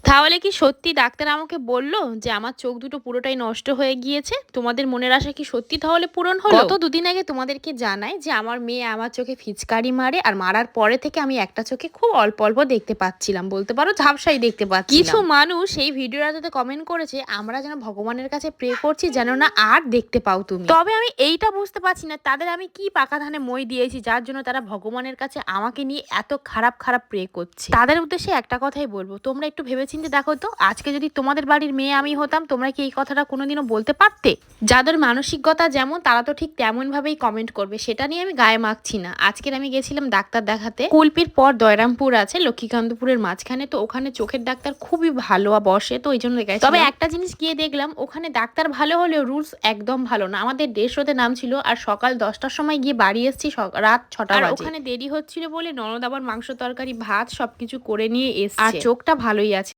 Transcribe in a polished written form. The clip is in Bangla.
তাহলে কি সত্যি ডাক্তার আমাকে বলল যে আমার চোখ দুটো পুরোটাই নষ্ট হয়ে গিয়েছে? তোমাদের মনের আশা কি সত্যি তাহলে পূরণ হলো? গত দুদিন আগে তোমাদেরকে জানাই যে আমার মেয়ে আমার চোখে ফিচকারি মারে, আর মারার পরে থেকে আমি একটা চোখে খুব অল্প অল্প দেখতে পাচ্ছিলাম, বলতে পারো ঝাপসাই দেখতে পাচ্ছি। কিছু মানুষ এই ভিডিওটাতে কমেন্ট করেছে আমরা যেন ভগবানের কাছে প্রে করছি যেন না আর দেখতে পাও তুমি। তবে আমি এইটা বুঝতে পারছি না তাদের আমি কি পাকা ধানে মই দিয়েছি যার জন্য তারা ভগবানের কাছে আমাকে নিয়ে এত খারাপ খারাপ প্রে করছে। তাদের উদ্দেশ্যে একটা কথাই বলবো, তোমরা একটু ভেবেচিন্তে দেখো তো, আজকে যদি তোমাদের বাড়ির মেয়ে আমি হতাম তোমরা কি এই কথাটা কোনোদিনও বলতে পারতে? যাদের মানসিকতা যেমন তারা তো ঠিক তেমন ভাবেই কমেন্ট করবে, সেটা নিয়ে আমি গায়ে মাখছি না। আজকের আমি গেছিলাম ডাক্তার দেখাতে, কুলপির পর দয়রামপুর আছে লক্ষ্মীকান্তপুরের মাঝখানে, তো ওখানে চোখের ডাক্তার খুবই ভালো বসে, তো ওই জন্য গেছি। তবে একটা জিনিস গিয়ে দেখলাম ওখানে ডাক্তার ভালো হলেও রুলস একদম ভালো না। আমাদের 1:30 নাম ছিল আর সকাল 10টার সময় গিয়ে বাড়ি এসেছি রাত 6টা বাজে। ওখানে দেরি হচ্ছিল বলে ননদ আবার মাংস তরকারি ভাত সবকিছু করে নিয়ে এসছে, আর চোখটা ভালোই আছে।